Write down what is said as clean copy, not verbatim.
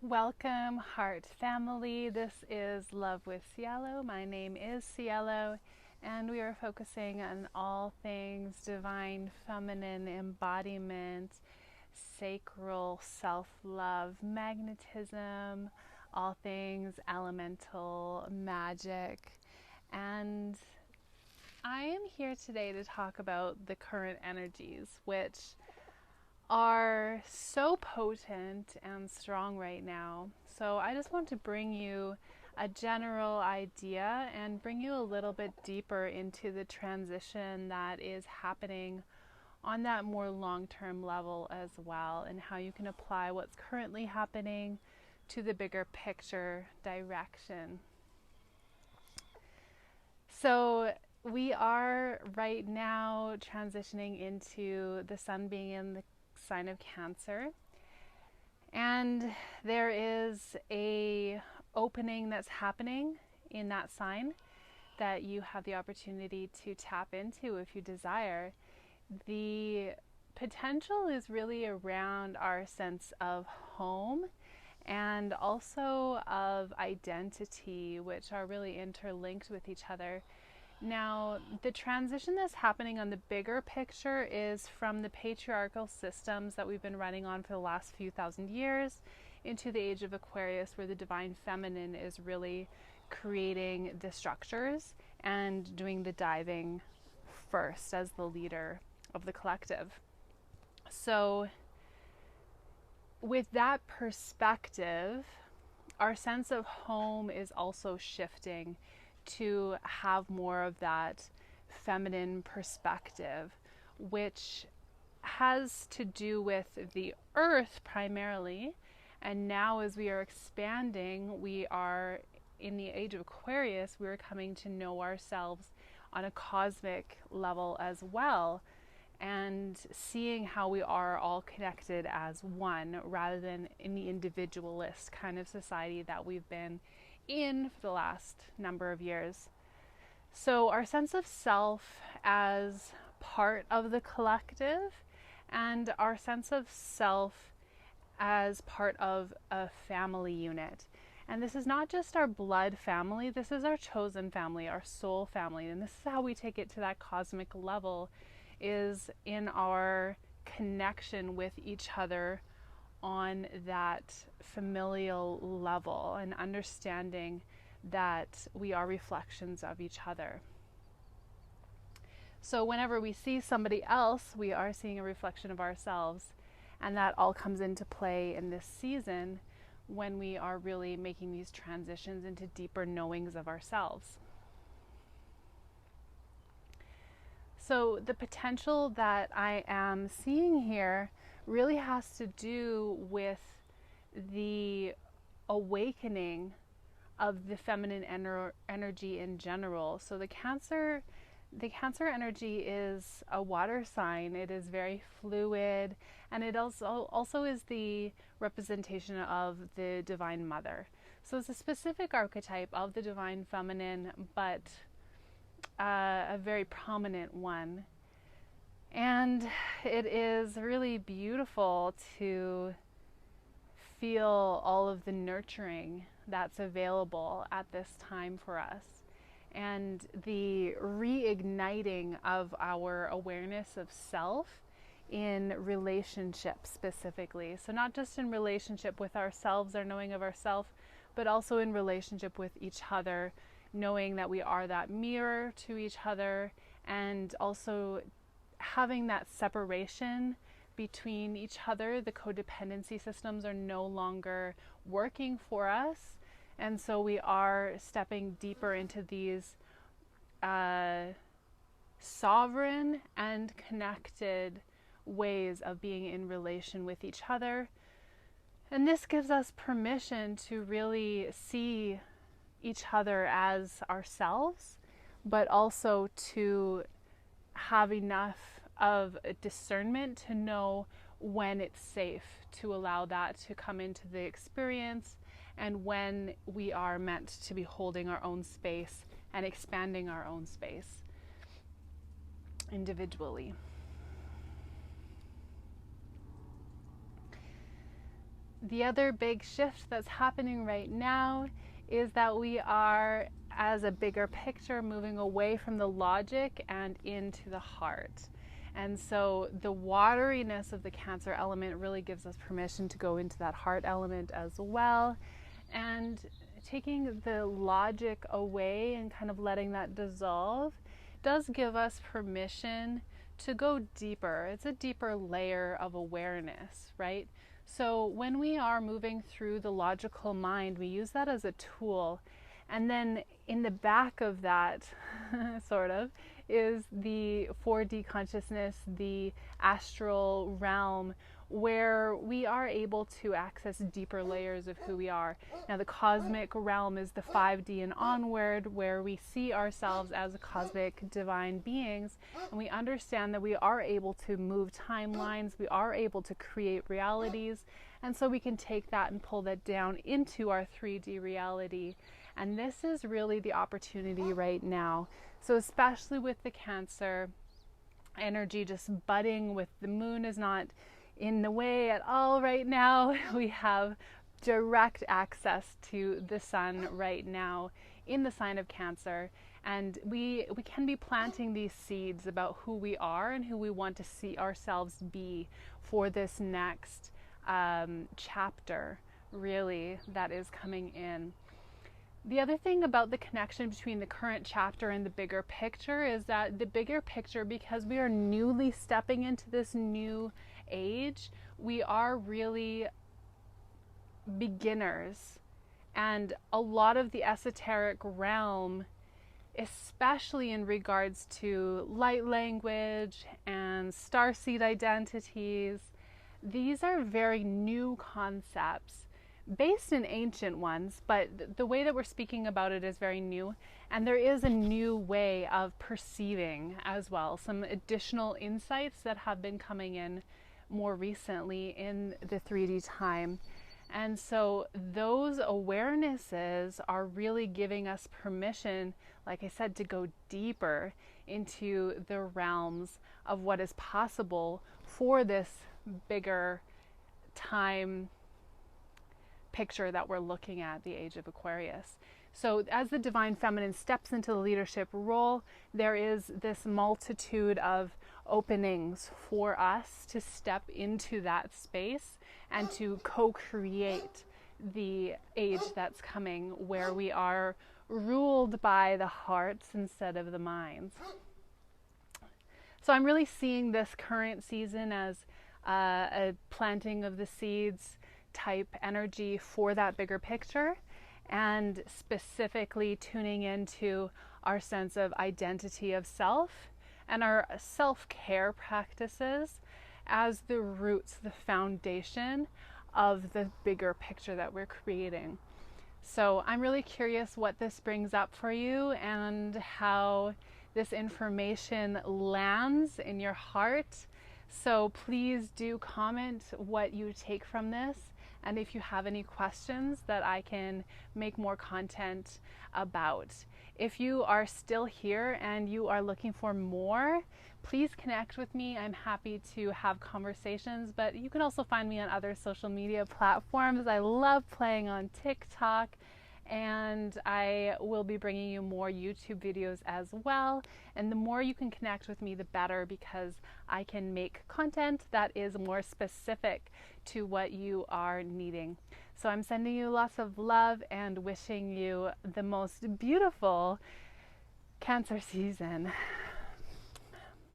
Welcome, Heart Family. This is Love with Sialo. My name is Sialo, and we are focusing on all things divine feminine embodiment, sacral self-love, magnetism, all things elemental, magic. And I am here today to talk about the current energies, which are so potent and strong right now. So I just want to bring you a general idea and bring you a little bit deeper into the transition that is happening on that more long-term level as well, and how you can apply what's currently happening to the bigger picture direction. So we are right now transitioning into the sun being in the sign of Cancer, and there is a opening that's happening in that sign that you have the opportunity to tap into if you desire. The potential is really around our sense of home and also of identity, which are really interlinked with each other. Now, the transition that's happening on the bigger picture is from the patriarchal systems that we've been running on for the last few thousand years into the age of Aquarius, where the divine feminine is really creating the structures and doing the diving first as the leader of the collective. So, with that perspective, our sense of home is also shifting to have more of that feminine perspective, which has to do with the earth primarily. And now as we are expanding, we are in the age of Aquarius, we are coming to know ourselves on a cosmic level as well, and seeing how we are all connected as one rather than in the individualist kind of society that we've been in for the last number of years. So our sense of self as part of the collective, and our sense of self as part of a family unit. And this is not just our blood family, this is our chosen family, our soul family. And this is how we take it to that cosmic level, is in our connection with each other on that familial level, and understanding that we are reflections of each other. So whenever we see somebody else, we are seeing a reflection of ourselves, and that all comes into play in this season when we are really making these transitions into deeper knowings of ourselves. So the potential that I am seeing here really has to do with the awakening of the feminine energy in general. So the Cancer energy is a water sign. It is very fluid, and it also is the representation of the Divine Mother. So it's a specific archetype of the Divine Feminine, but a very prominent one. And it is really beautiful to feel all of the nurturing that's available at this time for us, and the reigniting of our awareness of self in relationships specifically. So not just in relationship with ourselves, our knowing of ourself, but also in relationship with each other, knowing that we are that mirror to each other, and also having that separation between each other. The codependency systems are no longer working for us, and so we are stepping deeper into these sovereign and connected ways of being in relation with each other. And this gives us permission to really see each other as ourselves, but also to have enough of a discernment to know when it's safe to allow that to come into the experience, and when we are meant to be holding our own space and expanding our own space individually. The other big shift that's happening right now is that we are, as a bigger picture, moving away from the logic and into the heart. And so the wateriness of the Cancer element really gives us permission to go into that heart element as well. And taking the logic away and kind of letting that dissolve does give us permission to go deeper. It's a deeper layer of awareness, right? So when we are moving through the logical mind, we use that as a tool. And then in the back of that, sort of, is the 4D consciousness, the astral realm, where we are able to access deeper layers of who we are. Now, the cosmic realm is the 5D and onward, where we see ourselves as cosmic divine beings, and we understand that we are able to move timelines, we are able to create realities, and so we can take that and pull that down into our 3D reality. And this is really the opportunity right now. So especially with the Cancer energy just budding, with the moon is not in the way at all right now. We have direct access to the sun right now in the sign of Cancer. And we can be planting these seeds about who we are and who we want to see ourselves be for this next chapter, really, that is coming in. The other thing about the connection between the current chapter and the bigger picture is that the bigger picture, because we are newly stepping into this new age, we are really beginners. And a lot of the esoteric realm, especially in regards to light language and starseed identities, these are very new concepts based in ancient ones, but the way that we're speaking about it is very new. And there is a new way of perceiving as well, some additional insights that have been coming in more recently in the 3D time. And so those awarenesses are really giving us permission, like I said, to go deeper into the realms of what is possible for this bigger time picture that we're looking at, the age of Aquarius. So as the divine feminine steps into the leadership role, there is this multitude of openings for us to step into that space and to co-create the age that's coming, where we are ruled by the hearts instead of the minds. So I'm really seeing this current season as a planting of the seeds type energy for that bigger picture, and specifically tuning into our sense of identity of self and our self-care practices as the roots, the foundation of the bigger picture that we're creating. So I'm really curious what this brings up for you and how this information lands in your heart. So please do comment what you take from this. And if you have any questions that I can make more content about. If you are still here and you are looking for more, please connect with me. I'm happy to have conversations, but you can also find me on other social media platforms. I love playing on TikTok, and I will be bringing you more YouTube videos as well. And the more you can connect with me, the better, because I can make content that is more specific to what you are needing. So I'm sending you lots of love and wishing you the most beautiful Cancer season.